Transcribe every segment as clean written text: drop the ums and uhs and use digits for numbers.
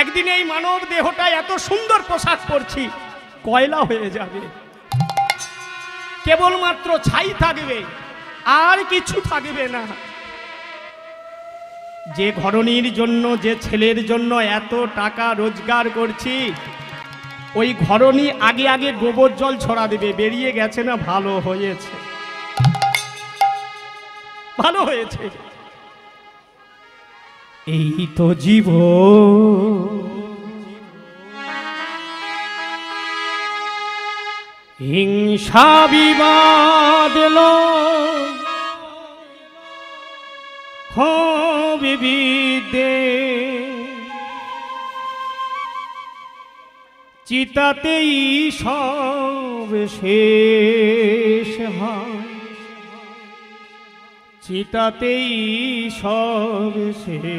একদিন এই মানব দেহটা এত সুন্দর পোশাক পরছি কয়লা হয়ে যাবে, কেবলমাত্র ছাই থাকবে, আর কিছু থাকবে না। যে ঘরণীর জন্য, যে ছেলের জন্য এত টাকা রোজগার করছি, ওই ঘরণী আগে আগে গোবর জল ছড়া দেবে, বেরিয়ে গেছে না ভালো হয়েছে, ভালো হয়েছে। এই তো জীবন, হিংসা বিবাদ বিবিদে চিতাতেই সব শেষ হয়, চিতাতেই সব শেষ।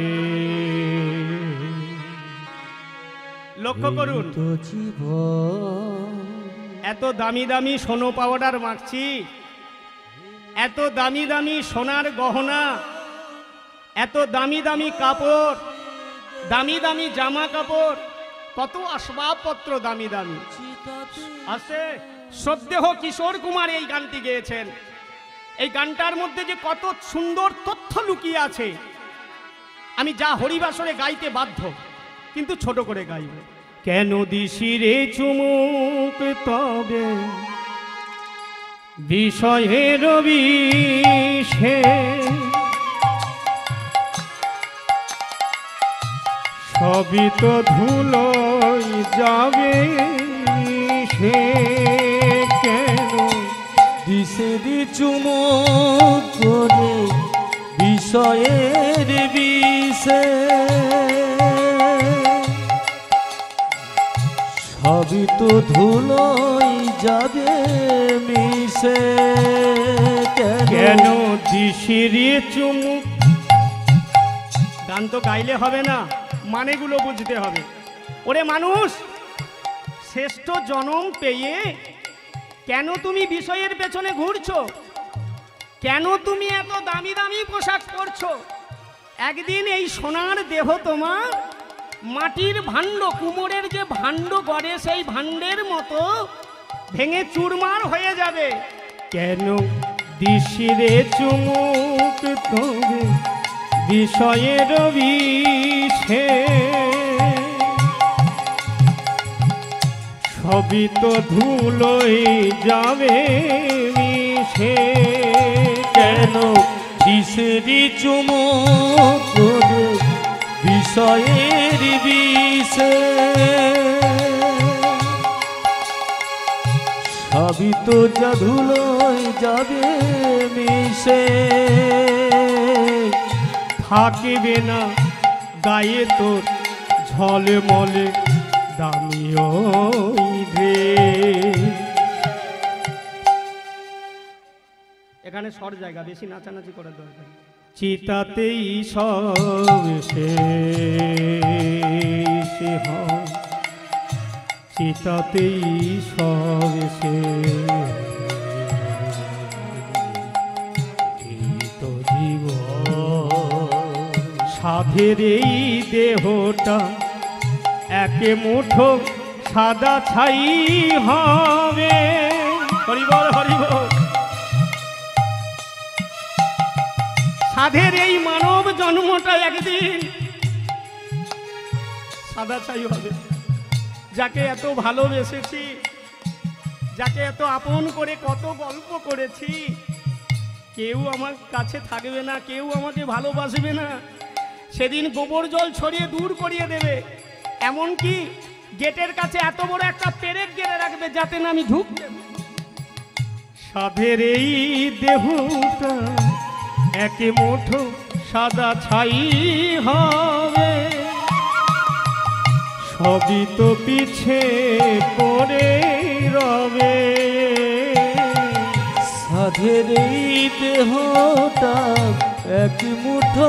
লক্ষ্য করুন, এত দামি দামি সোনো পাউডার মাখছি, এত দামি দামি সোনার গহনা, এত দামি দামি কাপড়, দামি দামি জামা কাপড়, কত আসবাবপত্র দামি দামি আছে। শ্রদ্ধেয় কিশোর কুমার এই গানটি গেয়েছেন। এই গানটার মধ্যে যে কত সুন্দর তথ্য লুকিয়ে আছে, আমি যা হরিবাসরে গাইতে বাধ্য, কিন্তু ছোট করে গাইব। কেন দিশিরে চুমুক তবে বিষয়ের বিষে, সবই তো ধুলোই যাবে সে। কেন দিশেরি চুমুক করে বিষয়ের বিষে, সবই তো ধুলোই যাবে মিশে। কেন দিশিরি চুমুক, গান তো গাইলে হবে না, মানেগুলো বুঝতে হবে। ওরে মানুষ, শ্রেষ্ঠ জনম পেয়ে কেন তুমি বিষয়ের পেছনে ঘুরছো? কেন তুমি এত দামি দামি পোশাক পরছো? একদিন এই সোনার দেহ তোমার মাটির ভাণ্ড, কুমোরের যে ভাণ্ড গড়ে সেই ভাণ্ডের মতো ভেঙে চুরমার হয়ে যাবে। কেন দিশিরে চুমুক তবে বিষয়ের বিষে, সবই তো ধুলোই যাবে মিশে। কেন দিশেরি চুমুক করে বিষয়ের বিষে, সবই তো যা ধুলোই যাবে মিশে। থাকিবে না গায়ে তোর ঝলমলে দামি ওই ড্রেস। এখানে সর জায়গা, বেশি নাচানাচি করার দরকার। চিতাতেই সব শেষ হয়, চিতাতেই সব শেষ। এই তো জীবন, সাধের এই দেহটা একে মুঠো সাদা ছাই হবে। হরিবল হরিবল। সাধের এই মানব জন্মটা একদিন সাদা ছাই হবে। যাকে এত ভালোবেসেছি, যাকে এত আপন করে কত গল্প করেছি, কেউ আমার কাছে থাকবে না, কেউ আমাকে ভালোবাসবে না। সেদিন গোবর জল ছড়িয়ে দূর করিয়ে দেবে। এমনকি গেটের কাছে এত বড় একটা পেরেক গেড়ে রাখবে যাতে না আমি ঢুকতে। সাধের এই দেহটা একে মুঠো সাদা ছাই হবে, সবই তো পিছে পড়ে রবে। সাধের এই দেহটা এক মুঠো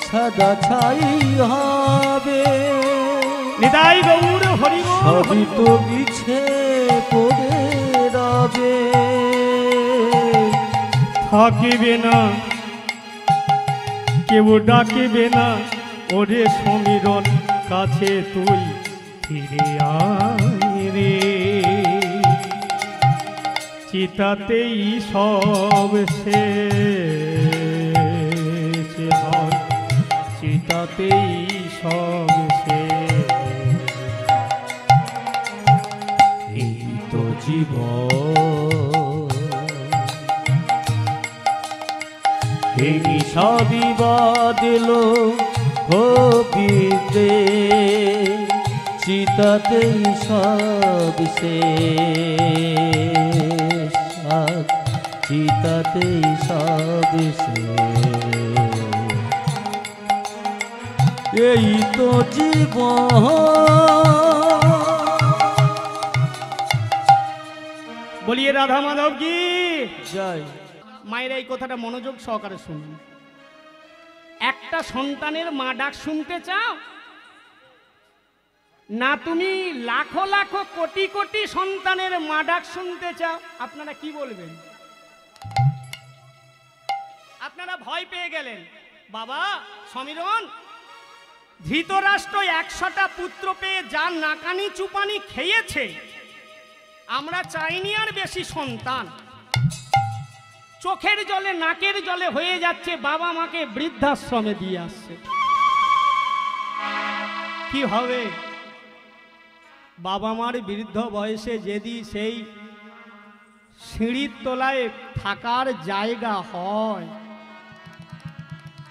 সাদা ছাই হবে, নিতাই গৌর হরি বল। সবই তো পিছে পড়ে রবে। থাকিবে না কেউ ডাকিবে না ওরে সমীরণ কাছে তুই ফিরে আয় রে, চিতাতেই সব শেষ হয়, চিতাতেই সব শেষ। এই তো জীবন, এই সবই বাদলো হবিতে, চিতাতেই সব শেষ, চিতাতেই সব শেষ। এই তো জীবন। বলিয়ে রাধা মাধব কি জয়। মায়ের এই কথাটা মনোযোগ সহকারে শুনুন। একটা সন্তানের মা ডাক শুনতে চাও না, তুমি লাখো লাখো কোটি কোটি সন্তানের মা ডাক শুনতে চাও? আপনারা কি বলবেন? আপনারা ভয় পেয়ে গেলেন। বাবা সমীরণ, ধৃতরাষ্ট্র 100টা পুত্র পেয়ে যার নাকানি চুপানি খেয়েছে, আমরা চাইনি আর বেশি সন্তান। চোখের জলে নাকের জলে হয়ে যাচ্ছে, বাবা মাকে বৃদ্ধাশ্রমে দিয়ে আসছে। কি হবে? বাবা মার বৃদ্ধ বয়সে যদি সেই সিঁড়ির তলায় থাকার জায়গা হয়,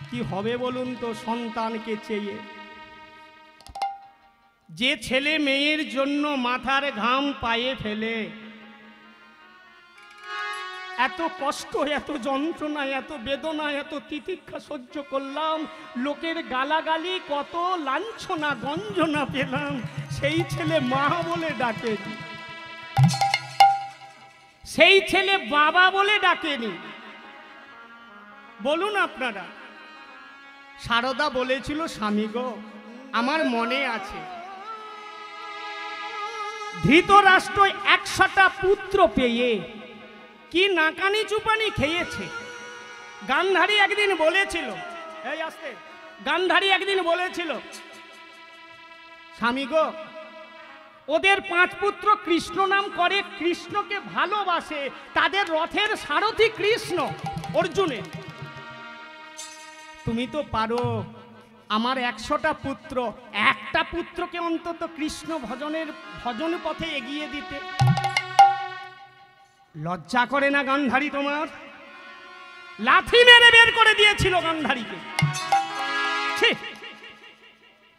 কি হবে বলুন তো সন্তানকে চেয়ে? যে ছেলে মেয়ের জন্য মাথার ঘাম পায়ে ফেলে, এত কষ্ট, এত যন্ত্রণা, এত বেদনা, এত তিতিক্ষা সহ্য করলাম, লোকের গালাগালি, কত লাঞ্ছনা গঞ্জনা পেলাম, সেই ছেলে মা বলে ডাকেনি, সেই ছেলে বাবা বলে ডাকেনি। বলুন আপনারা। সারদা বলেছিল, স্বামী গো, আমার মনে আছে, ধৃতরাষ্ট্র 100টা পুত্র পেয়ে কি নাকানি চুপানি খেয়েছে। গান্ধারী একদিন বলেছিল, এই আস্তে, গান্ধারী একদিন বলেছিল, স্বামী গো, ওদের 5 পুত্র কৃষ্ণ নাম করে, কৃষ্ণকে ভালোবাসে, তাদের রথের সারথি কৃষ্ণ অর্জুনের। তুমি তো পারো, আমার 100টা পুত্র, একটা পুত্রকে অন্তত কৃষ্ণ ভজন পথে এগিয়ে দিতে। লজ্জা করে না গান্ধারী তোমার? লাথি মেরে বের করে দিয়েছিল গান্ধারীকে।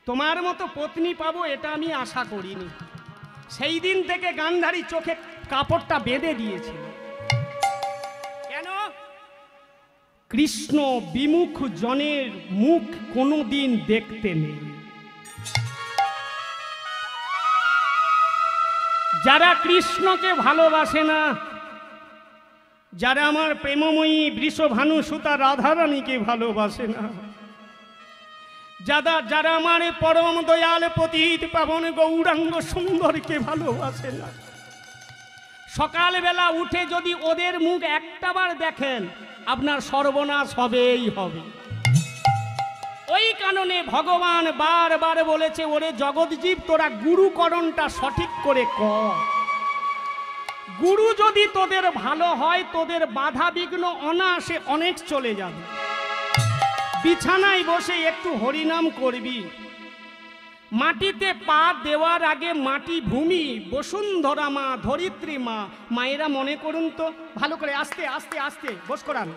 তোমার মতো পত্নী পাবো এটা আমি আশা করিনি। সেই দিন থেকে গান্ধারী চোখে কাপড়টা বেঁধে দিয়েছিল। কেন? কৃষ্ণ বিমুখ জনের মুখ কোনোদিন দেখতে নেই। যারা কৃষ্ণকে ভালোবাসে না, যারা আমার প্রেমময়ী বৃষভানু সুতা রাধারানীকে ভালোবাসে না, যারা আমার পরম দয়াল পতিত পাবন গৌরাঙ্গ সুন্দরকে ভালোবাসে না, সকালবেলা উঠে যদি ওদের মুখ একটাবার দেখেন, আপনার সর্বনাশ হবেই হবে। ওই কারণে ভগবান বারবার বলেছে, ওরে জগৎজীব, তোরা গুরুকরণটা সঠিক করে কর। গুরু যদি তোদের ভালো হয়, তোদের বাধা বিঘ্ন অনায়াসে অনেক চলে যাবে। বিছানায় বসে একটু হরিনাম করবি, মাটিতে পা দেওয়ার আগে মাটি ভূমি, বসুন্ধরা মা, ধরিত্রী মা, মায়েরা মনে করুন তো ভালো করে, আস্তে আস্তে আস্তে বস করান,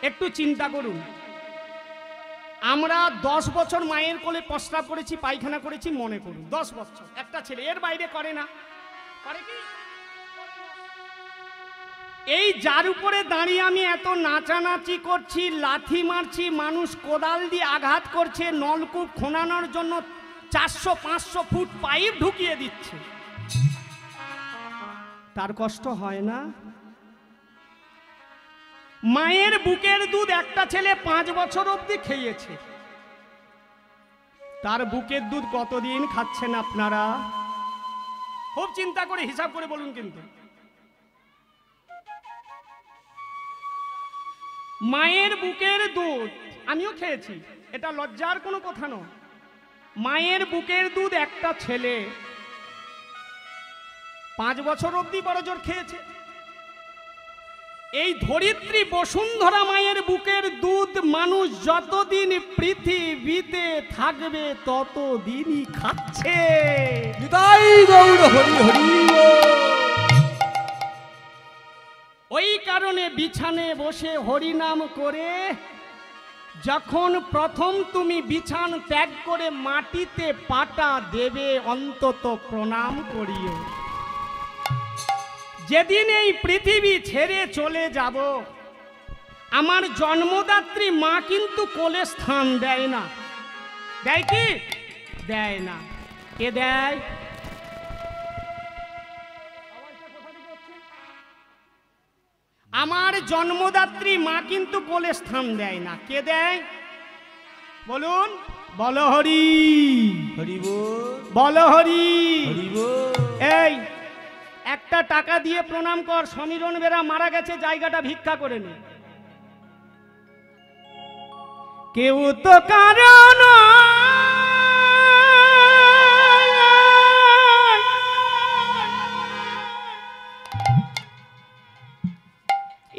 একটু চিন্তা করুন। আমরা 10 বছর মায়ের কোলে প্রস্রাব করেছি, পায়খানা করেছি, মনে করুন 10 বছর। একটা ছেলে এর বাইরে করে না, করে কি? এই যার উপরে দাঁড়িয়ে আমি এত নাচানাচি করছি, লাথি মারছি, মানুষ কোদাল দিয়ে আঘাত করছে, নলকূপ খোনানোর জন্য 400-500 ফুট পাইপ ঢুকিয়ে দিচ্ছে, তার কষ্ট হয় না? মায়ের বুকের দুধ একটা ছেলে 5 বছর অবধি খেয়েছে, তার বুকের দুধ কতদিন খাচ্ছেন আপনারা? খুব চিন্তা করে হিসাব করে বলুন। কিন্তু মায়ের বুকের দুধ আমিও খেয়েছি, এটা লজ্জার কোনো কথা নয়। মায়ের বুকের দুধ একটা ছেলে 5 বছর অবধি বড় জোর খেয়েছে। এই ধরিত্রী বসুন্ধরা মায়ের বুকের দুধ মানুষ যতদিন পৃথিবীতে থাকবে ততদিনই খাচ্ছে। নিতাই গৌর হরি হরি ওই কারণে বিছানে বসে হরিনাম করে যখন প্রথম তুমি বিছান ত্যাগ করে মাটিতে পাটা দেবে অন্তত প্রণাম করিও। যেদিন এই পৃথিবী ছেড়ে চলে যাব আমার জন্মদাত্রী মা কিন্তু কোলে স্থান দেয় না। দেয় কি? দেয় না। কে দেয়? আমার জন্মদাত্রী মা কিন্তু কোলে স্থান দেয় না। কে দেয় বলুন? বল হরি হরি বল বল হরি হরি বল। এই একটা টাকা দিয়ে প্রণাম কর। সমীরণ বেরা মারা গেছে, জায়গাটা ভিক্ষা করে নে। কেউ তো কারণ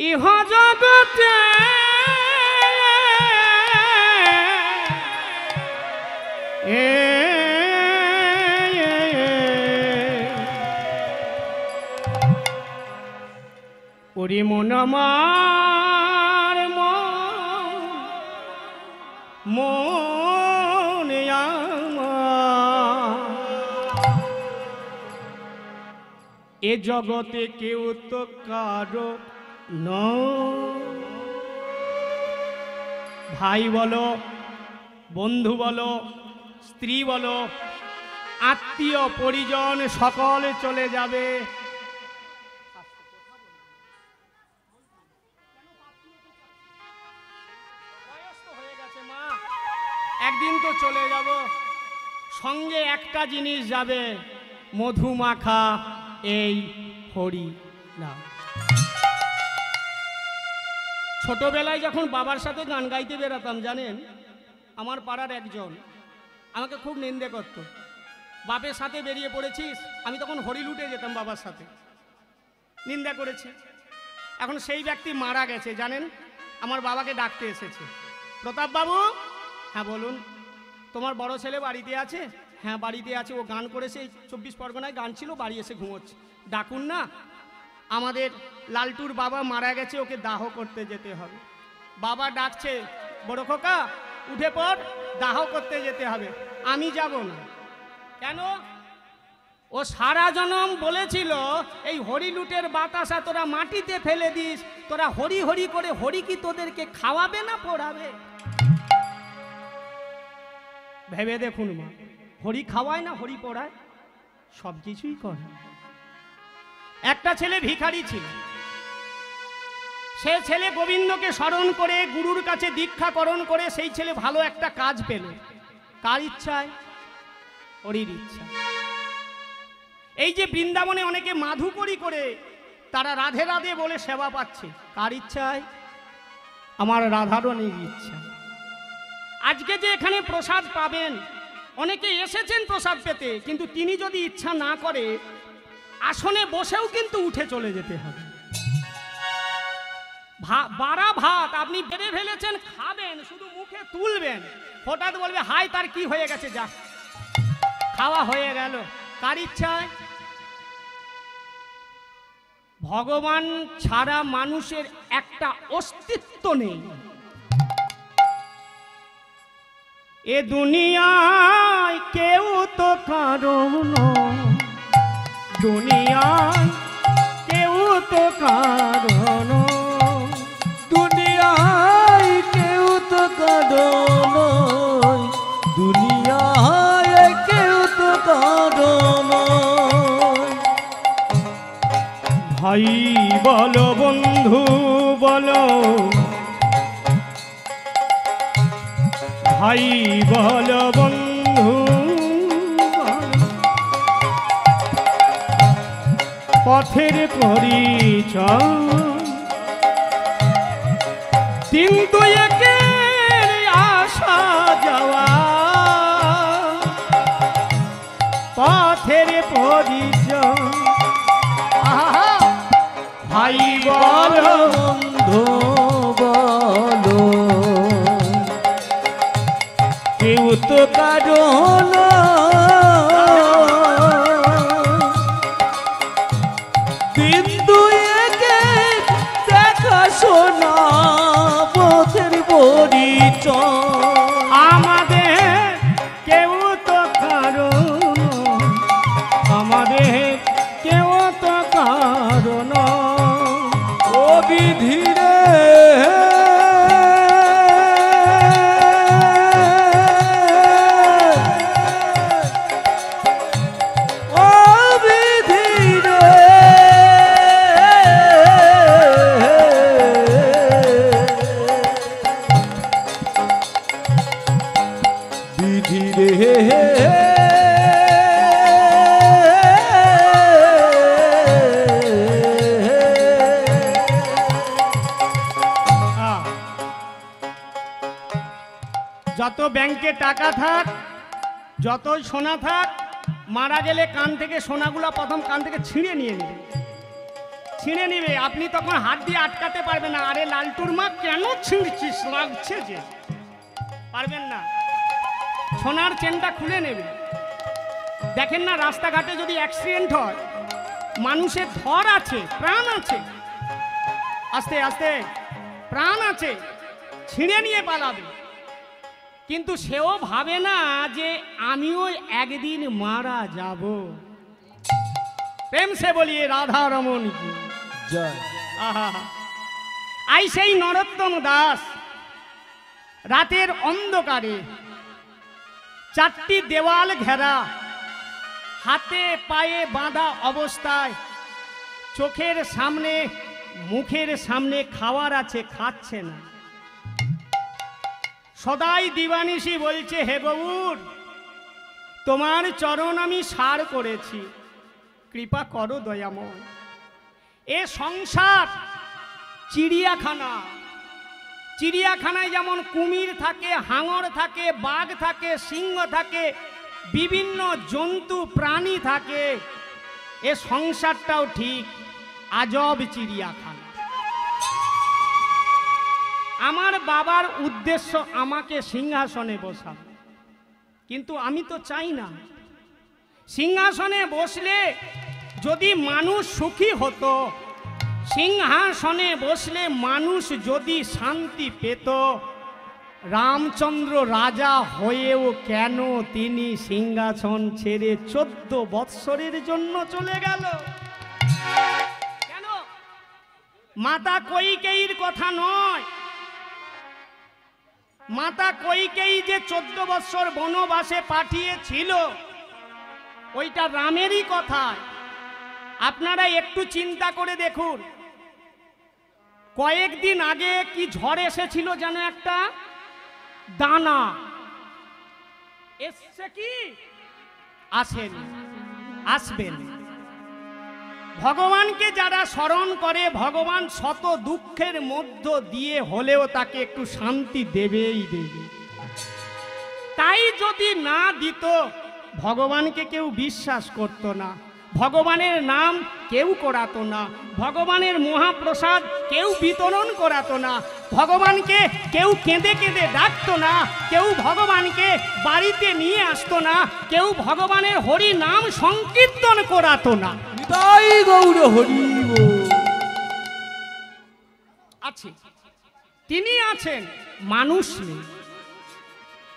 ইহ জগতে ওরে মন আমার মন এ জগতে কেউ তো কারো ন। ভাই বলো, বন্ধু বলো, স্ত্রী বলো, আত্মীয় পরিজন সকল চলে যাবে। একদিন তো চলে যাব, সঙ্গে একটা জিনিস যাবে, মধুমাখা এই হরি নাম। ছোটবেলায় যখন বাবার সাথে গান গাইতে বেরাতাম জানেন, আমার পাড়ার একজন আমাকে খুব নিন্দে করত। বাপের সাথে বেরিয়ে পড়েছিস, আমি তখন হরি লুটে যেতাম বাবার সাথে, নিন্দা করেছে। এখন সেই ব্যক্তি মারা গেছে জানেন, আমার বাবাকে ডাকতে এসেছে। প্রতাপ বাবু, হ্যাঁ বলুন। তোমার বড় ছেলে বাড়িতে আছে? হ্যাঁ বাড়িতে আছে, ও গান করেছে, এই 24 পরগনায় গান ছিল, বাড়ি এসে ঘুমোচ্ছে। ডাকুন না, আমাদের লালটুর বাবা মারা গেছে, ওকে দাহ করতে যেতে হবে। বাবা ডাকছে, বড় খোকা উঠে পড়, দাহ করতে যেতে হবে। আমি যাব না। কেন? ও সারা জনম বলেছিল এই হরি লুটের বাতাসা তোরা মাটিতে ফেলে দিস, তোরা হরি হরি করে হরি কি তোদেরকে খাওয়াবে না পড়াবে? ভেবে দেখুন মা, হরি খাওয়ায় না হরি পড়ায়? সব কিছুই করে। একটা ছেলে ভিখারি ছিল, সে ছেলে গোবিন্দকে স্মরণ করে গুরুর কাছে দীক্ষাকরণ করে সেই ছেলে ভালো একটা কাজ পেল। কার ইচ্ছায়? হরির ইচ্ছা। এই যে বৃন্দাবনে অনেকে মাধুকরী করে তারা রাধে রাধে বলে সেবা পাচ্ছে, কার ইচ্ছায়? আমার রাধারণীর ইচ্ছা। আজকে যে এখানে প্রসাদ পাবেন, অনেকে এসেছেন প্রসাদ পেতে, কিন্তু তিনি যদি ইচ্ছা না করে আসনে বসেও কিন্তু উঠে চলে যেতে হবে। বাড়া ভাত আপনি বেড়ে ফেলেছেন, খাবেন, শুধু মুখে তুলবেন, হঠাৎ বলবে হাই তার কি হয়ে গেছে, যা খাওয়া হয়ে গেল। কার ইচ্ছায়? ভগবান ছাড়া মানুষের একটা অস্তিত্ব নেই। এ দুনিয়ায় কেউ তো কারণ, দুনিয়ায় কেউ তো কারণ, দুনিয়ায় কেউ তো কারণ, দুনিয়ায় কেউ তো কারণ। ভাই বলো, বন্ধু বলো, ভাই বলো, বন্ধু পথের পরিচয়, দিন দুয়েকের আসা যাওয়া। পথের পরিচয়। আহা! ভাই বলো বন্ধু বলো কেউ তো কারো না বিন্দু একে দেখা শোনা পথের পরিচয়। আমাদের কেউ তো কারণ, আমাদের কেউ তো কারণ। ও বিধিরে ও বিধিরে যত ব্যাংকে টাকা থাক, যতই সোনা থাক, মারা গেলে কান থেকে সোনাগুলো প্রথম কান থেকে ছিঁড়ে নিয়ে নেবে, ছিঁড়ে নেবে। আপনি তখন হাত দিয়ে আটকাতে পারবেন না, আরে লালটুর মা কেন ছিঁড়ছিস, লাগছে যে, পারবেন না। সোনার চেনটা খুলে নেবে। দেখেন না রাস্তাঘাটে যদি অ্যাক্সিডেন্ট হয়, মানুষের ধর আছে, প্রাণ আছে, আস্তে আস্তে প্রাণ আছে, ছিঁড়ে নিয়ে পালাবে, কিন্তু সেও ভাবে না যে আমিও একদিন মারা যাব। প্রেম সে বলিয়ে রাধা রমন কি জয়। আহা! আই সেই নরোত্তম দাস রাতের অন্ধকারে, চারটি দেওয়াল ঘেরা, হাতে পায়ে বাঁধা অবস্থায়, চোখের সামনে মুখের সামনে খাওয়ার আছে, খাচ্ছে না। সদাই দিবানিশি বলছে, হে গৌর, তোমার চরণ আমি সার করেছি, কৃপা করো দয়াময়। এ সংসার চিড়িয়াখানা, চিড়িয়াখানায় যেমন কুমির থাকে, হাঙর থাকে, বাঘ থাকে, সিংহ থাকে, বিভিন্ন জন্তু প্রাণী থাকে, এ সংসারটাও ঠিক আজব চিড়িয়াখানা। আমার বাবার উদ্দেশ্য আমাকে সিংহাসনে বসানো, কিন্তু আমি তো চাই না। সিংহাসনে বসলে যদি মানুষ সুখী হতো, সিংহাসনে বসলে মানুষ যদি শান্তি পেত, রামচন্দ্র রাজা হয়েও কেন তিনি সিংহাসন ছেড়ে 14 বৎসরের জন্য চলে গেল? কেন? মাতা কইকেয়ীর কথা নয়, মাতা কইকেয়ী যে 14 বৎসর বনবাসে পাঠিয়েছিল, ওইটা রামেরই কথা। আপনারা একটু চিন্তা করে দেখুন, কয়েকদিন আগে কি ঝড় এসেছিল যেন, একটা দানা এসছে কি আসেনি, আসবেন। ভগবানকে যারা স্মরণ করে, ভগবান শত দুঃখের মধ্য দিয়ে হলেও তাকে একটু শান্তি দেবেই দেবে। তাই যদি না দিত, ভগবানকে কেউ বিশ্বাস করত না, ভগবানের নাম কেউ করাতো না, ভগবানের মহাপ্রসাদ কেউ বিতরণ করাতো না, ভগবানকে কেউ কেঁদে কেঁদে ডাকতো না, কেউ ভগবানকে বাড়িতে নিয়ে আসতো না, কেউ ভগবানের হরি নাম সংকীর্তন করাতো না। তাই গৌর হরি বল। আছে, তিনি আছেন, মানুষ নেই।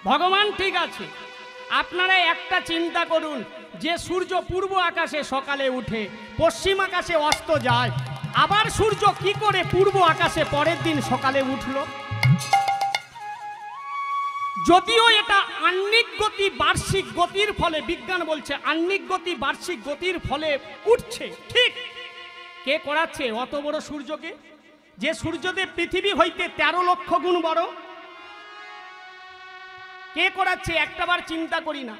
ভগবান ঠিক আছে। আপনারা একটা চিন্তা করুন, যে সূর্য পূর্ব আকাশে সকালে উঠে, পশ্চিম আকাশে অস্ত যায়, আবার সূর্য কি করে পূর্ব আকাশে পরের দিন সকালে উঠল? যদিও এটা আহ্নিক গতি, বার্ষিক গতির ফলে, বিজ্ঞান বলছে আহ্নিক গতি বার্ষিক গতির ফলে উঠছে, ঠিক। কে করাচ্ছে অত বড় সূর্যকে? যে সূর্যদেব পৃথিবী হইতে 13 লক্ষ গুণ বড়। কে করাচ্ছে? একটাবার চিন্তা করি না।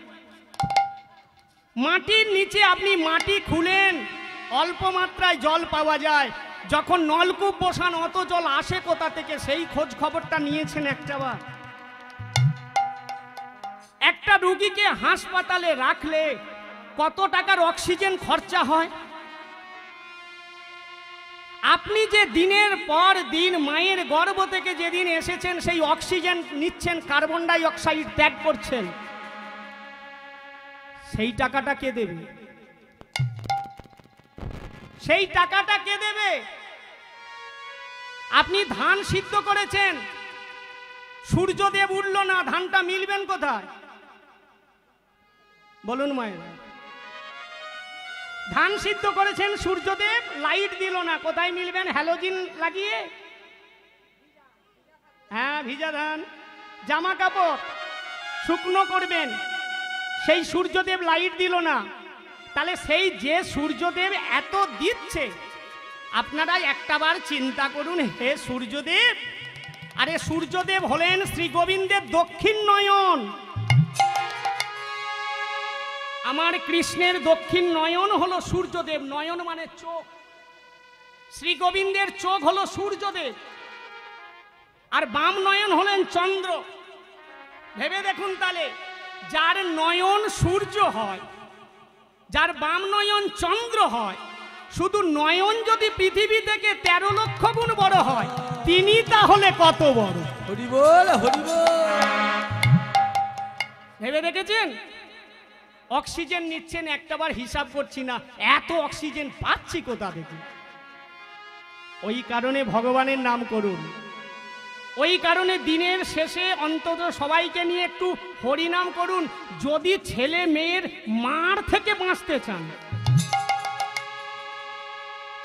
মাটির নিচে আপনি মাটি খুলেন, অল্প মাত্রায় জল পাওয়া যায়। যখন নলকূপ বসান, অত জল আসে কোথা থেকে? সেই খোঁজ খবরটা নিয়েছেন একটাবার? একটা রুগীকে হাসপাতালে রাখলে কত টাকার অক্সিজেন খরচা হয়। আপনি যে দিনের পর দিন মায়ের গর্ভ থেকে যেদিন এসেছেন সেই অক্সিজেন নিচ্ছেন, কার্বন ডাই অক্সাইড ত্যাগ করছেন, সেই টাকাটা কে দেবে? সেই টাকাটা কে দেবে? আপনি ধান সিদ্ধ করেছেন, সূর্যদেব উঠল না, ধানটা মিলবেন কোথায় বলুন মায়ের? ধান সিদ্ধ করেছেন, সূর্যদেব লাইট দিল না, কোথায় মিলবেন? হ্যালোজিন লাগিয়ে। হ্যাঁ, ভিজা ধান, জামা কাপড় শুকনো করবেন, সেই সূর্যদেব লাইট দিল না। তাহলে সেই যে সূর্যদেব এত দিচ্ছে, আপনারা একটাবার চিন্তা করুন, হে সূর্যদেব, আরে সূর্যদেব হলেন শ্রী গোবিন্দের দক্ষিণ নয়ন। আমার কৃষ্ণের দক্ষিণ নয়ন হলো সূর্যদেব, নয়ন মানে চোখ। শ্রী গোবিন্দের চোখ হলো সূর্যদেব, আর বাম নয়ন হলেন চন্দ্র। ভেবে দেখুন তাহলে, যার নয়ন সূর্য হয়, যার বাম নয়ন চন্দ্র হয়, শুধু নয়ন যদি পৃথিবী থেকে 13 লক্ষ গুণ বড় হয়, তিনি তাহলে কত বড়? হরি বল, হরি বল। ভেবে দেখেছেন? অক্সিজেন নিচ্ছেন, একটাবার হিসাব করছি না, এত অক্সিজেন পাচ্ছি কোথা থেকে? ওই কারণে ভগবানের নাম করুন। ওই কারণে দিনের শেষে অন্তত সবাইকে নিয়ে একটু হরিনাম করুন। যদি ছেলে মেয়ের মার থেকে বাঁচতে চান,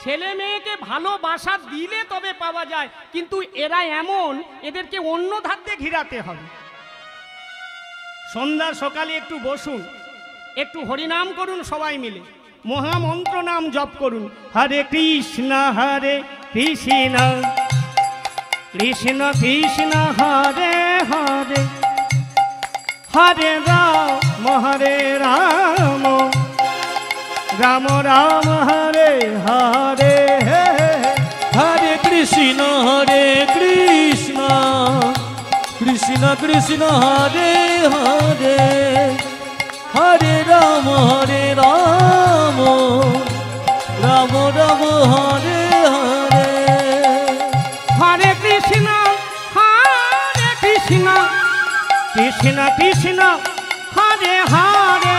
ছেলে মেয়েকে ভালোবাসা দিলে তবে পাওয়া যায়, কিন্তু এরা এমন, এদেরকে অন্য ধার দিয়ে ঘিরাতে হবে। সন্ধ্যা সকালে একটু বসুন, একটু হরিনাম করুন সবাই মিলে, মহামন্ত্র নাম জপ করুন। হরে কৃষ্ণ কৃষ্ণ কৃষ্ণ হরে হরে, হরে রাম রাম রাম হরে হরে, হরে কৃষ্ণ কৃষ্ণ কৃষ্ণ হরে হরে, হরে রাম রাম রাম হরে হরে। হরে কৃষ্ণ কৃষ্ণ কৃষ্ণ হরে হরে,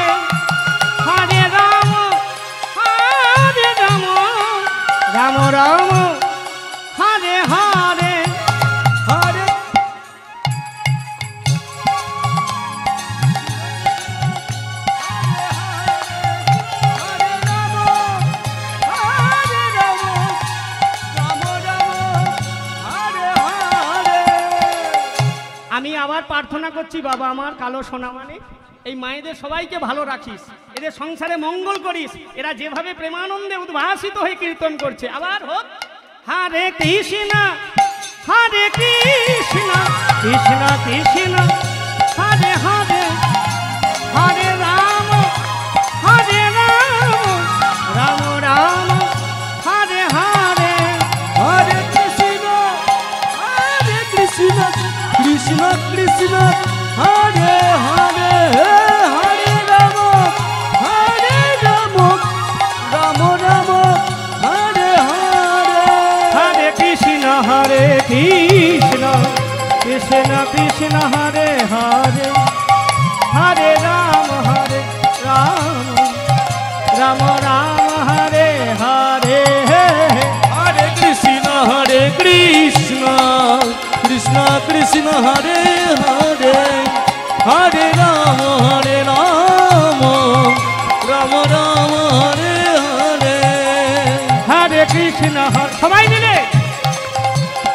হরে রাম রাম রাম হরে হরে। হরে আমি আবার প্রার্থনা করছি, বাবা আমার কালো সোনা মানে এই মায়েদের সবাইকে ভালো রাখিস, এদের সংসারে মঙ্গল করিস, এরা যেভাবে প্রেমানন্দে উদ্ভাসিত হয়ে কীর্তন করছে, আবার হোক। হরে কৃষ্ণ কৃষ্ণ কৃষ্ণ হরে হরে, হরে রাম রাম রাম হরে হরে। হরে কৃষ্ণ কৃষ্ণ কৃষ্ণ কৃষ্ণ হরে হরে, হরে রাম রাম রাম হরে হরে। হরে কৃষ্ণ কৃষ্ণ কৃষ্ণ হরে হরে, হরে রাম রাম রাম হরে হরে। হরে কৃষ্ণ কৃষ্ণ কৃষ্ণ হরে হরে, হরে রাম রাম রাম হরে হরে। হরে কৃষ্ণ সবাই মিলে,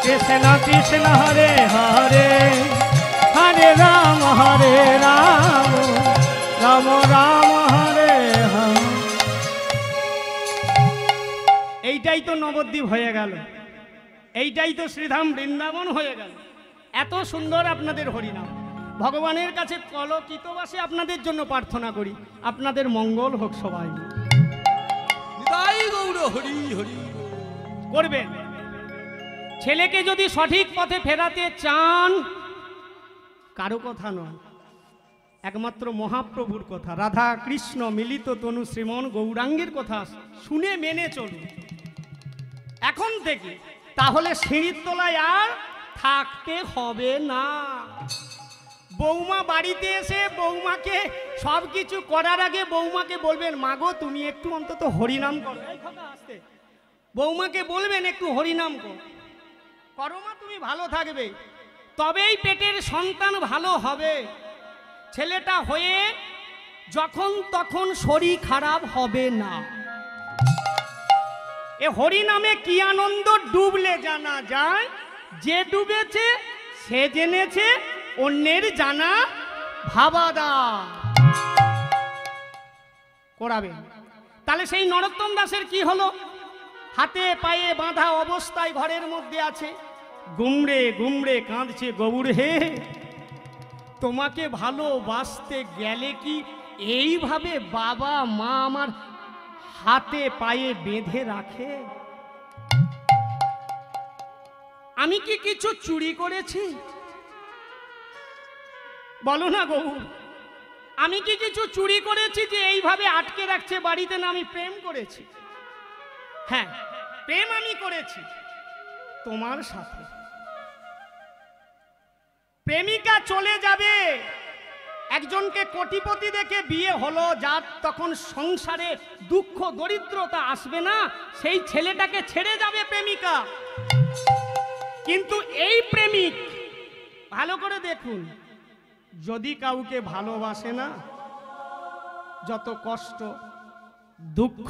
কৃষ্ণ কৃষ্ণ হরে হরে, হরে রাম রাম রাম হরে হরে। এইটাই তো নবদ্বীপ হয়ে গেল, এইটাই তো শ্রীধাম বৃন্দাবন হয়ে গেল। এত সুন্দর আপনাদের হরিনাম। ভগবানের কাছে কলকিতবাসে আপনাদের জন্য প্রার্থনা করি, আপনাদের মঙ্গল হোক সবাই। নিতাই গৌর হরি হরি করবেন। ছেলেকে যদি সঠিক পথে ফেরাতে চান, কারো কথা নয়, একমাত্র মহাপ্রভুর কথা, রাধা কৃষ্ণ মিলিত তনু শ্রীমন গৌরাঙ্গের কথা শুনে মেনে চলুন এখন থেকে, তাহলে সিঁড়ির তলায় আর থাকতে হবে না। বৌমা বাড়িতে এসে বৌমাকে সব কিছু করার আগে বৌমাকে বলবেন, মাগো তুমি একটু অন্তত হরিনাম করো। বৌমাকে বলবেন একটু হরিনাম করো মা, তুমি ভালো থাকবে, তবেই পেটের সন্তান ভালো হবে। ছেলেটা হয়ে যখন তখন শরীর খারাপ হবে না। এ হরিনামে কি আনন্দ ডুবলে জানা যায়, যে ডুবেছে সে জেনেছে, অন্যের জানা ভাবাদা করাবে। তাহলে সেই নরোত্তম দাসের কি হলো? হাতে পায়ে বাঁধা অবস্থায় ঘরের মধ্যে আছে, গুমড়ে গুমড়ে কাঁদছে, গৌর হে তোমাকে ভালোবাসতে গেলে কি এইভাবে বাবা মা আমার হাতে পায়ে বেঁধে রাখে? আমি কি কিছু চুরি করেছি? বলো না গৌর, আমি কি কিছু চুরি করেছি যে এইভাবে আটকে রাখছে বাড়িতে? না, আমি প্রেম করেছি। হ্যাঁ, প্রেম আমি করেছি তোমার সাথে। প্রেমিকা চলে যাবে, একজনকে কোটিপতি দেখে বিয়ে হলো, যার তখন সংসারে দুঃখ দরিদ্রতা আসবে না, সেই ছেলেটাকে ছেড়ে যাবে প্রেমিকা। কিন্তু এই প্রেমিক, ভালো করে দেখুন, যদি কাউকে ভালোবাসে না, যত কষ্ট দুঃখ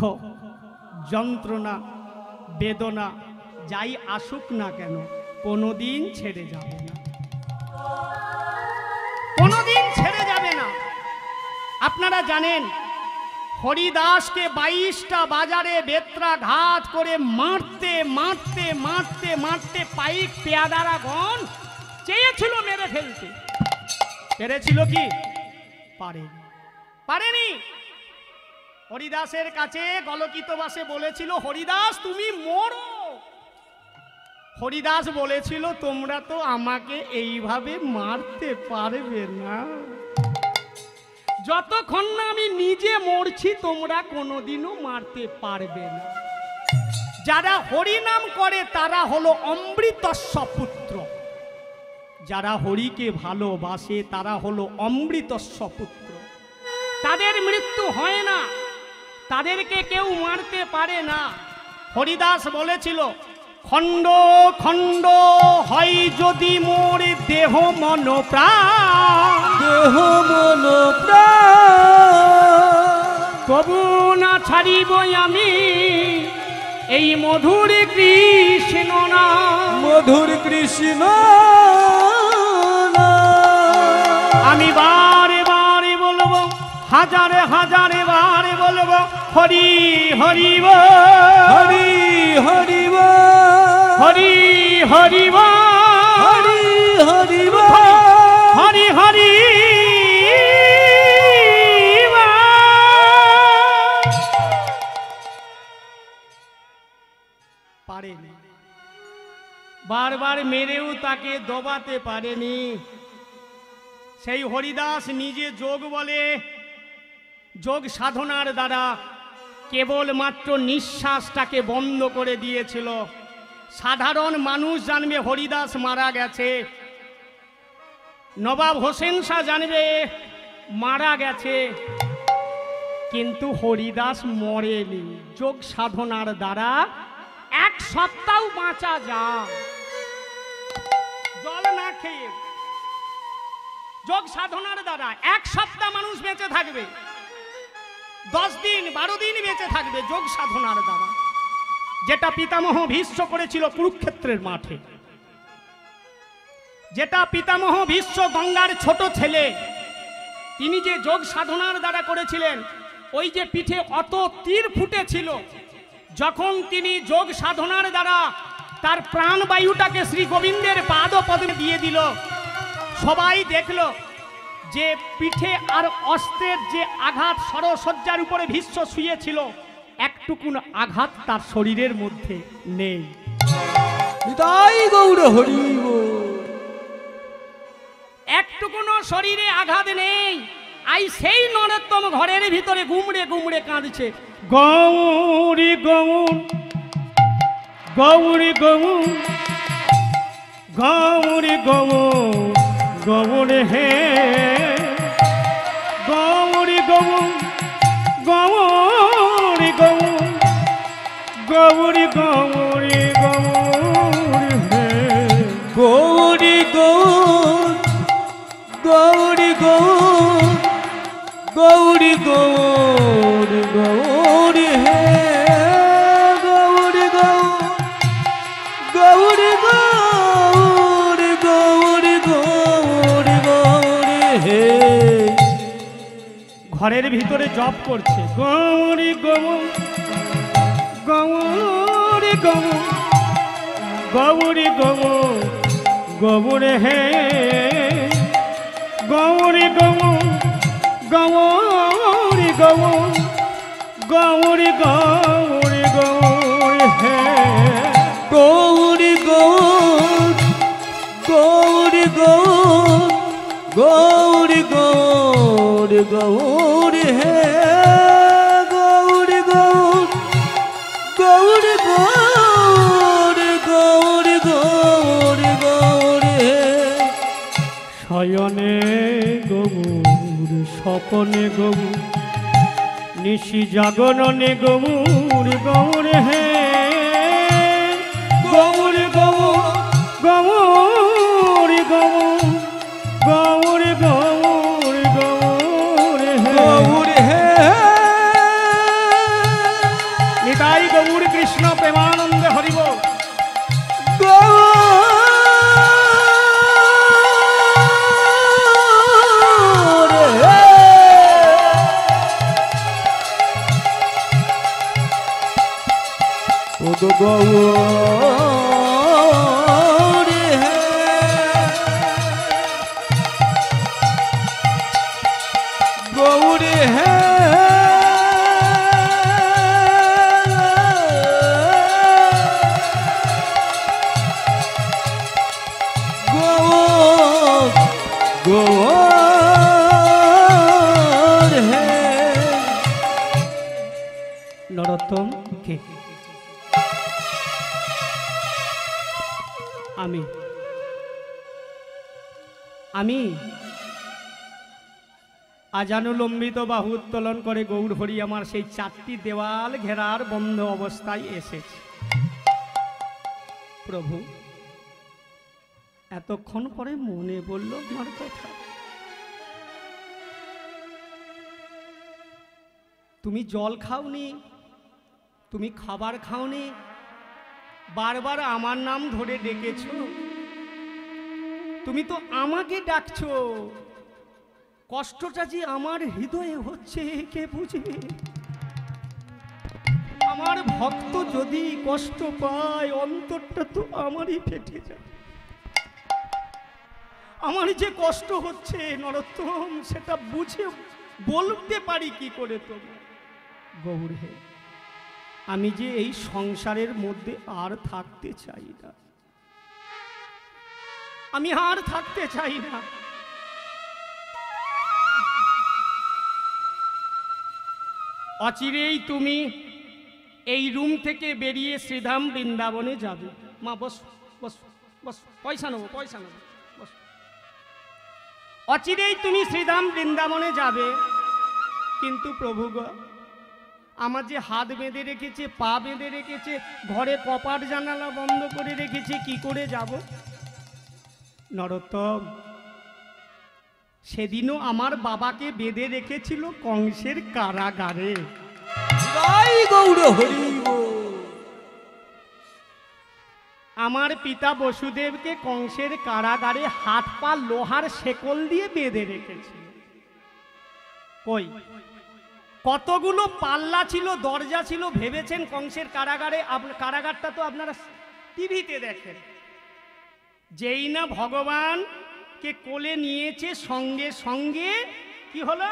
যন্ত্রণা বেদনা যাই আসুক না কেন, কোনোদিন ছেড়ে যাবে না, কোনোদিন ছেড়ে যাবে না। আপনারা জানেন হরিদাসকে 22টা বাজারে বেত্রাঘাত করে মারতে মারতে মারতে মারতে পাইক পেয়াদারাগণ চেয়েছিল মেরে ফেলতে, পেরেছিল কি? পারেনি। হরিদাসের কাছে গলকিত বাসে বলেছিল, হরিদাস তুমি মরো। হরিদাস বলেছিল, তোমরা তো আমাকে এইভাবে মারতে পারবে না, যতক্ষণ না আমি নিজে মরছি তোমরা কোনোদিনও মারতে পারবে না। যারা হরিনাম করে তারা হলো অমৃতস্য পুত্র, যারা হরিকে ভালোবাসে তারা হলো অমৃতস্য পুত্র। তাদের মৃত্যু হয় না, তাদেরকে কেউ মারতে পারে না। হরিদাস বলেছিল, খণ্ড খণ্ড হয় যদি মোর দেহ মন প্রাণ, দেহ মন প্রাণ, তবু না ছাড়িব আমি এই মধুর কৃষ্ণ নাম, মধুর কৃষ্ণ। আমি বারে বারে বলবো, হাজারে হাজারে বারে বলবো, হরি হরিব হরি হরিব হরি হরিব হরি হরিব হরি হরি। পারেনি, বারবার মেরেও তাকে দবাতে পারেনি। সেই হরিদাস নিজে যোগ বলে, যোগ সাধনার দ্বারা কেবলমাত্র নিঃশ্বাসটাকে বন্ধ করে দিয়েছিল। সাধারণ মানুষ জানবে হরিদাস মারা গেছে, নবাব হোসেন শাহ জানবে মারা গেছে, কিন্তু হরিদাস মরেনি। যোগ সাধনার দ্বারা 1 সপ্তাহ বাঁচা যায়, জল না খেয়ে। যোগ সাধনার দ্বারা 1 সপ্তাহ মানুষ বেঁচে থাকবে, 10 দিন 12 দিন বেঁচে থাকবে যোগ সাধনার দ্বারা, যেটা পিতামহ ভীষ্ম করেছিল কুরুক্ষেত্রের মাঠে, যেটা পিতামহ ভীষ্ম গঙ্গার ছোট ছেলে, তিনি যে যোগ সাধনার দ্বারা করেছিলেন। ওই যে পিঠে অত তীর ফুটেছিল, যখন তিনি যোগ সাধনার দ্বারা তার প্রাণবায়ুটাকে শ্রী গোবিন্দের পাদপদ্মে দিয়ে দিল, সবাই দেখল যে পিঠে আর অস্ত্রের যে আঘাত, সরসজ্জার উপরে ভীষ্ম শুয়েছিল, একটুকুন আঘাত তার শরীরের মধ্যে নেই। নিতাই গৌর হরি, একটুকুনো শরীরে আঘাত নেই। আই সেই নরোত্তম ঘরের ভিতরে গুমড়ে গুমড়ে কাঁদছে, গৌরী গৌর, গৌরী গৌর, গৌরী গৌর, গৌর হে, গৌরী গৌর, গৌরী গৌর, গৌরী গৌরী গৌর হে, গৌরী গৌর, গৌরী গৌর, গৌরী গৌর, গৌর হে, গৌরী গৌর, গৌরী গৌর, গৌরী গৌর, গৌর হে। ঘরের ভিতরে জপ করছে, গৌরী গৌর, গৌরী গৌর, গৌরী গৌর, গৌর হে, গৌরী গৌর, গৌরী গৌর, গৌরী গৌরী গৌর হে, গৌরী গৌর, গৌরী গৌর, গৌরী গৌর, গৌর হে, গৌরী গৌর, গৌরী গৌর, গৌরী গৌর, গৌর হে। শয়নে গৌর, স্বপনে গৌর, নিশি জাগরণে গৌর, গৌর হে, গৌর গৌর, গৌর গৌর, গৌর গৌর, গৌর হে, গৌর হে। নিতাই গৌর কৃষ্ণ প্রেমানন্দে হরিব। গৌর হে। ও গো গৌর হে, গৌর হে, গৌর, গৌর হে। নরোত্তম কে? আমি আজানুলম্বিত বাহু উত্তোলন করে গৌর হরি আমার সেই 4টি দেওয়াল ঘেরার বন্ধ অবস্থায় এসেছে। প্রভু, এতক্ষণ পরে মনে বলল আমার কথা। তুমি জল খাওনি, তুমি খাবার খাওনি, বারবার আমার নাম ধরে ডেকেছ, তুমি তো আমাকে ডাকছো, কষ্টটা যে আমার হৃদয়ে হচ্ছে কে বুঝবে? আমার ভক্ত যদি কষ্ট পায় অন্তরটা তো আমারই ফেটে যায়। আমার যে কষ্ট হচ্ছে নরোত্তম, সেটা বুঝে বলতে পারি কি করে? তোমার গৌর হে, আমি যে এই সংসারের মধ্যে আর থাকতে চাই না, আমি আর থাকতে চাই না। অচিরেই তুমি এই রুম থেকে বেরিয়ে শ্রীধাম বৃন্দাবনে যাবে। মা বস বস বস, পয়সা নেবো, পয়সা নেবো, বস। অচিরেই তুমি শ্রীধাম বৃন্দাবনে যাবে, কিন্তু প্রভু গো, আমার যে হাত বেঁধে রেখেছে, পা বেঁধে রেখেছে, ঘরে কপাট জানালা বন্ধ করে রেখেছে, কি করে যাব? নরোত্তম, সেদিনও আমার বাবাকে বেঁধে রেখেছিল কংসের কারাগারে। জয় গৌর হরি বল। আমার পিতা বসুদেবকে কংসের কারাগারে হাত পা লোহার শেকল দিয়ে বেঁধে রেখেছিল। কই, কতগুলো পাল্লা ছিল, দরজা ছিল, ভেবেছেন কংসের কারাগারে? কারাগারটা তো আপনারা টিভিতে দেখেন। যেই না ভগবান কে কোলে নিয়েছে, সঙ্গে সঙ্গে কি হলো?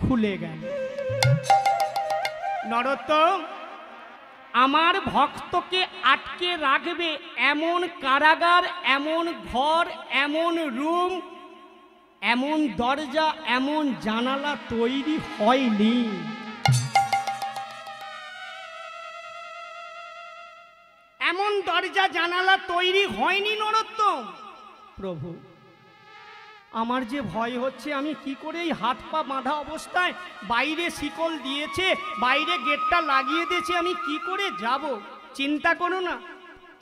খুলে গেল। নরোত্তম, আমার ভক্তকে আটকে রাখবে এমন কারাগার, এমন ঘর, এমন রুম এমন দরজা এমন জানালা তৈরি হয়নি। এমন দরজা জানালা তৈরি হয়নি নরোত্তম। প্রভু, আমার যে ভয় হচ্ছে, আমি কি করে এই হাত পা বাঁধা অবস্থায়, বাইরে শিকল দিয়েছে, বাইরে গেটটা লাগিয়ে দিয়েছে, আমি কি করে যাব? চিন্তা করো না।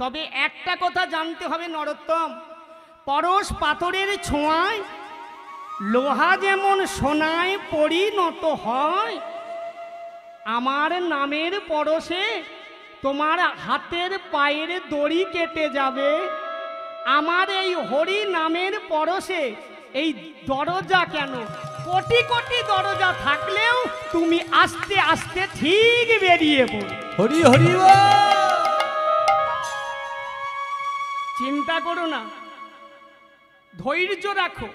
তবে একটা কথা জানতে হবে নরোত্তম, পরশ পাথরের ছোঁয়ায় লোহা যেমন সোনায় পরিণত হয়, আমার নামের পরশে তোমার হাতের পায়ের দড়ি কেটে যাবে। আমার এই হরি নামের পরশে এই দরজা কেন, কোটি কোটি দরজা থাকলেও তুমি আস্তে আস্তে ঠিক বেরিয়ে পড়ো। হরি হরি বল। চিন্তা করো না, ধৈর্য রাখো।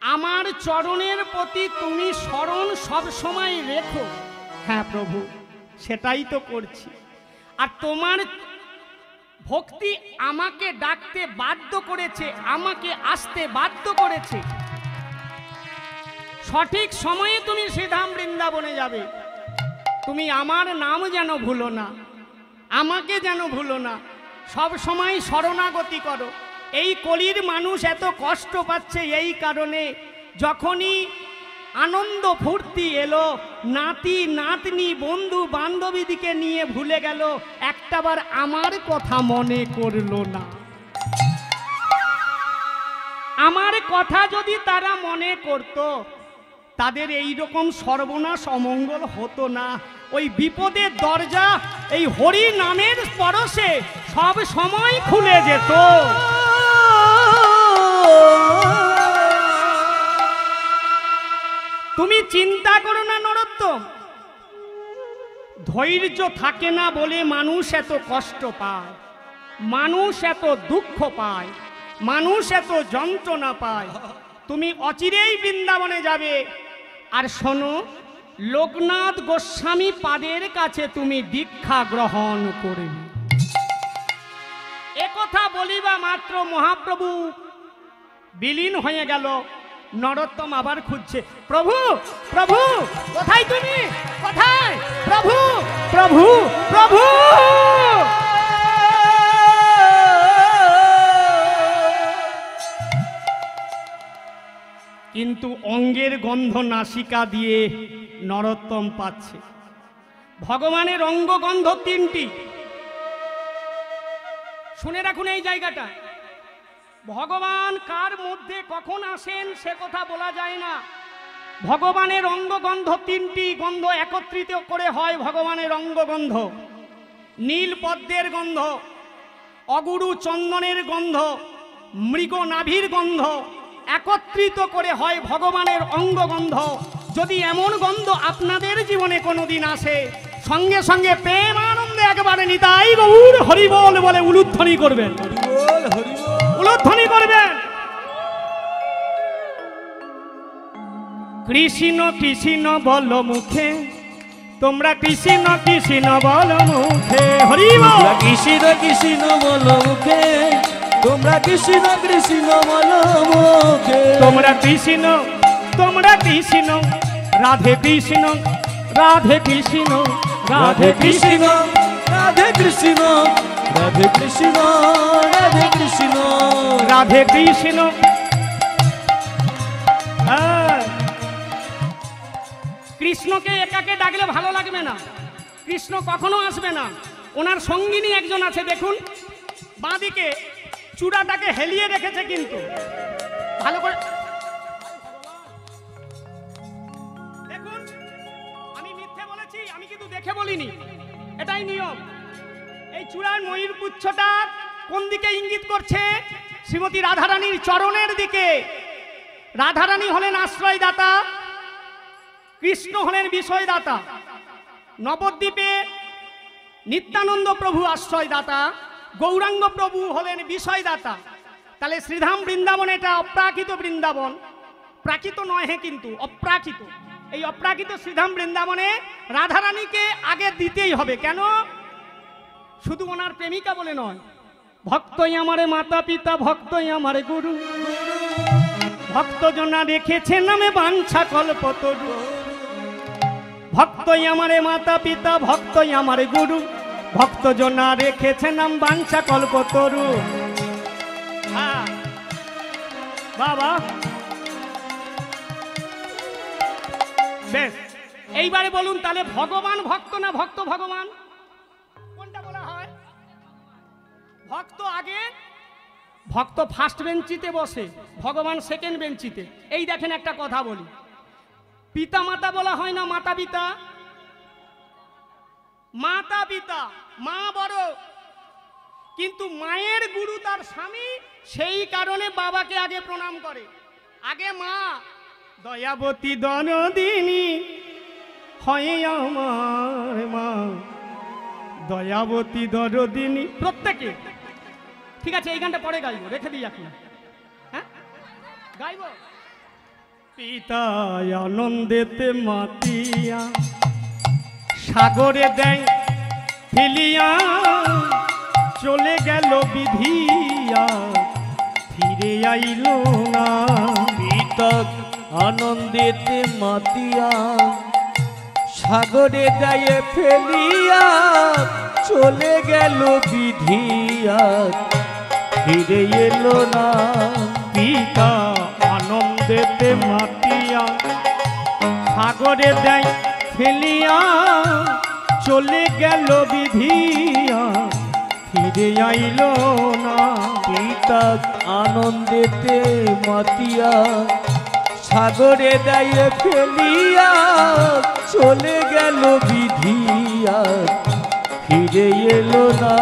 আমার চরণের প্রতি তুমি স্মরণ সব সময় রেখো। হ্যাঁ প্রভু, সেটাই তো করছি। আর তোমার ভক্তি আমাকে ডাকতে বাধ্য করেছে, আমাকে আসতে বাধ্য করেছে। সঠিক সময়ে তুমি শ্রীধাম বৃন্দাবনে যাবে। তুমি আমার নাম যেন ভুলো না, আমাকে যেন ভুলো না, সব সময় শরণাগতি করো। এই কলির মানুষ এত কষ্ট পাচ্ছে এই কারণে, যখনই আনন্দ ফুর্তি এলো, নাতি নাতনি বন্ধু বান্ধবীদিকে নিয়ে ভুলে গেল, একটাবার আমার কথা মনে করলো না। আমার কথা যদি তারা মনে করত, তাদের এই রকম সর্বনাশ অমঙ্গল হতো না। ওই বিপদের দরজা এই হরি নামের পরশে সব সময় খুলে যেত। তুমি চিন্তা করো না নরোত্তম, ধৈর্য থাকে না বলে মানুষ এত কষ্ট পায়, মানুষ এত দুঃখ পায়, মানুষ এত যন্ত্রণা পায়। তুমি অচিরেই বৃন্দাবনে যাবে। আর শোনো, লোকনাথ গোস্বামী পাদের কাছে তুমি দীক্ষা গ্রহণ করবে। একথা বলিবা মাত্র মহাপ্রভু বিলীন হয়ে গেল। নরোত্তম আবার খুঁজছে, প্রভু প্রভু কোথায় তুমি, কোথায় প্রভু প্রভু প্রভু। কিন্তু অঙ্গের গন্ধ নাসিকা দিয়ে নরোত্তম পাচ্ছে। ভগবানের অঙ্গ গন্ধ তিনটি, শুনে রাখুন এই জায়গাটা। ভগবান কার মধ্যে কখন আসেন সে কথা বলা যায় না। ভগবানের অঙ্গগন্ধ তিনটি, গন্ধ একত্রিত করে হয় ভগবানের অঙ্গগন্ধ। নীল পদ্মের গন্ধ, অগুরু চন্দনের গন্ধ, মৃগ নাভির গন্ধ, একত্রিত করে হয় ভগবানের অঙ্গগন্ধ। যদি এমন গন্ধ আপনাদের জীবনে কোনোদিন আসে, সঙ্গে সঙ্গে প্রেম আনন্দে একেবারে নিতাই গৌর হরিবল বলে উলুধ্বনি করবেন, উলুধ্বনি করবেন। কৃষ্ণ কৃষ্ণ বল মুখে, তোমরা কৃষ্ণ কৃষ্ণ বল মুখে, হরিবল। কৃষ্ণ কৃষ্ণ বল মুখে, তোমরা কৃষ্ণ কৃষ্ণ বল মুখে। তোমরা কৃষ্ণ, তোমরা কৃষ্ণ, রাধে কৃষ্ণ, রাধে কৃষ্ণ, রাধে কৃষ্ণ, রাধে কৃষ্ণ, রাধে কৃষ্ণ, রাধে কৃষ্ণ, রাধে কৃষ্ণ। হ্যাঁ, কৃষ্ণকে একাকে ডাকলে ভালো লাগবে না, কৃষ্ণ কখনো আসবে না। ওনার সঙ্গিনী একজন আছে, দেখুন বাঁদিকে চূড়াটাকে হেলিয়ে রেখেছে, কিন্তু ভালো করে দেখুন। আমি মিথ্যে বলেছি, আমি কিন্তু দেখে বলিনি, এটাই নিয়ম। এই চূড়ার ময়ূর পুচ্ছটা কোন দিকে ইঙ্গিত করছে? শ্রীমতী রাধারানীর চরণের দিকে। রাধারানী হলেন আশ্রয়দাতা, কৃষ্ণ হলেন বিষয়দাতা। নবদ্বীপে নিত্যানন্দ প্রভু আশ্রয়দাতা, গৌরাঙ্গ প্রভু হলেন বিষয়দাতা। তাহলে শ্রীধাম বৃন্দাবন এটা অপ্রাকৃত বৃন্দাবন, প্রাকৃত নয়, হ্যাঁ কিন্তু অপ্রাকৃত। এই অপ্রাকৃত শ্রীধাম বৃন্দাবনে রাধারানীকে আগে দিতেই হবে। কেন? শুধু ওনার প্রেমিকা বলে নয়, ভক্তই আমারে মাতা পিতা, ভক্তই আমারে গুরু, ভক্তজনা রেখেছে নামে বাঞ্ছা কল্পতরু। ভক্তই আমারে মাতা পিতা, ভক্তই আমার গুরু, ভক্তজনা রেখেছে নাম বাঞ্ছা কল্পতরু। বাবা বেশ, এইবারে বলুন তাহলে ভগবান ভক্ত না ভক্ত ভগবান, কোনটা বলা হয়? ভক্ত আগে, ভক্ত ফার্স্ট বেঞ্চিতে বসে, ভগবান সেকেন্ড বেঞ্চিতে। এই দেখেন একটা কথা বলি, পিতা মাতা বলা হয় না মাতা পিতা? মাতা পিতা, মা বড়, কিন্তু মায়ের গুরু তার স্বামী, সেই কারণে বাবাকে আগে প্রণাম করে। আগে মা, দয়াবতী দনদিনী হয় আমার মা, দয়াবতী দরদিনী। প্রত্যেকে ঠিক আছে, এই গানটা পরে গাইবো, রেখে দিই এখন। হ্যাঁ গাইবো। পিতা আনন্দেতে মাতিয়া, সাগরে দেয় ফেলিয়া, চলে গেল বিধিয়া, ফিরে আইল না। পিতা আনন্দেতে মাতিয়া, সাগরে দেয় ফেলিয়া, চলে গেল বিধিয়া, ফিরে এলো না। পিতা আনন্দেতে মাতিয়া, সাগরে দেয় ফেলিয়া, চলে গেল বিধিয়া, ফিরে আইল না। পিতা আনন্দেতে মাতিয়া, সাগরে দেয় ফেলিয়া, চলে গেল বিধিয়া, ফিরে এলো না।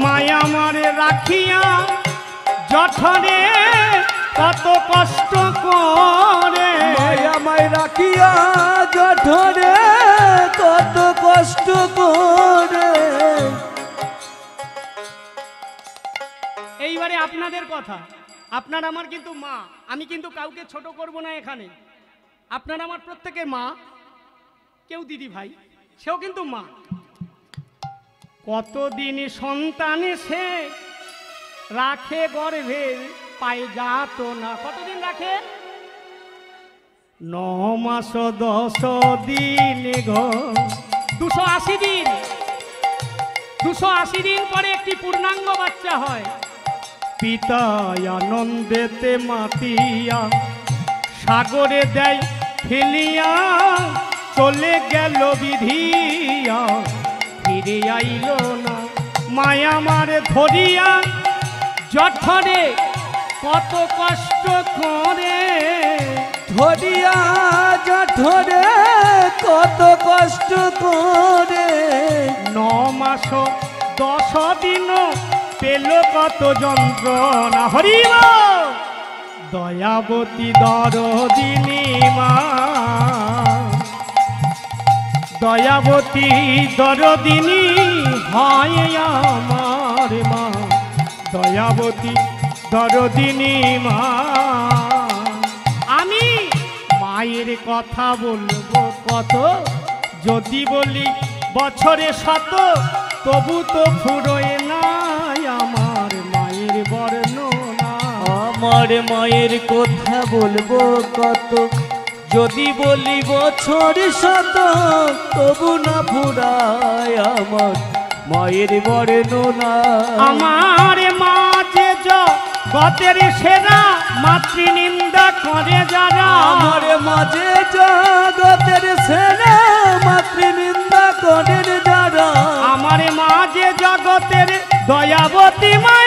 মায়া মারে রাখিয়া জঠরে কত কষ্ট করে, মায়া মায় রাখিয়া জঠরে কত কষ্ট করে। এইবারে আপনাদের কথা, আপনার আমার কিন্তু মা, আমি কিন্তু কাউকে ছোট করব না এখানে। আপনার আমার প্রত্যেকের মা, কেউ দিদি ভাই, সেও কিন্তু মা। কতদিন সন্তান সে রাখে গর্ভে, পায়ে যাত না। কতদিন রাখে? 9 মাস 10 দিন, 280 দিন। 280 দিন পরে একটি পূর্ণাঙ্গ বাচ্চা হয়। পিতা আনন্দেতে মাতিয়া, সাগরে দেয় ফেলিয়া, চলে গেল বিধিয়া, ফিরে আইল না। মায়া মারে ধরিয়া জঠরে কত কষ্ট করে, ধরিয়া জঠরে কত কষ্ট করে। 9 মাস 10 দিন পেল কত যন্ত্রণা। হরিব দয়াবতী দরদিনী মা, দয়াবতী দরদিনী হয় আমার মা, দয়াবতী দরদিনী মা। আমি মায়ের কথা বলবো কত, যদি বলি বছরে 100, তবু তো ফুরোয় না আমার মায়ের বর্ণনা। আমার মায়ের কথা বলবো কত, যদি বলি বছর 100, তবু না ফুরায় আমার মায়ের বর্ণনা। আমার মা যে জগতের সেরা, মাতৃ নিন্দা করে যারা। আমার মাঝে জগতের সেরা, মাতৃ নিন্দা করেন যারা। আমার মা যে জগতের দয়াবতী মা,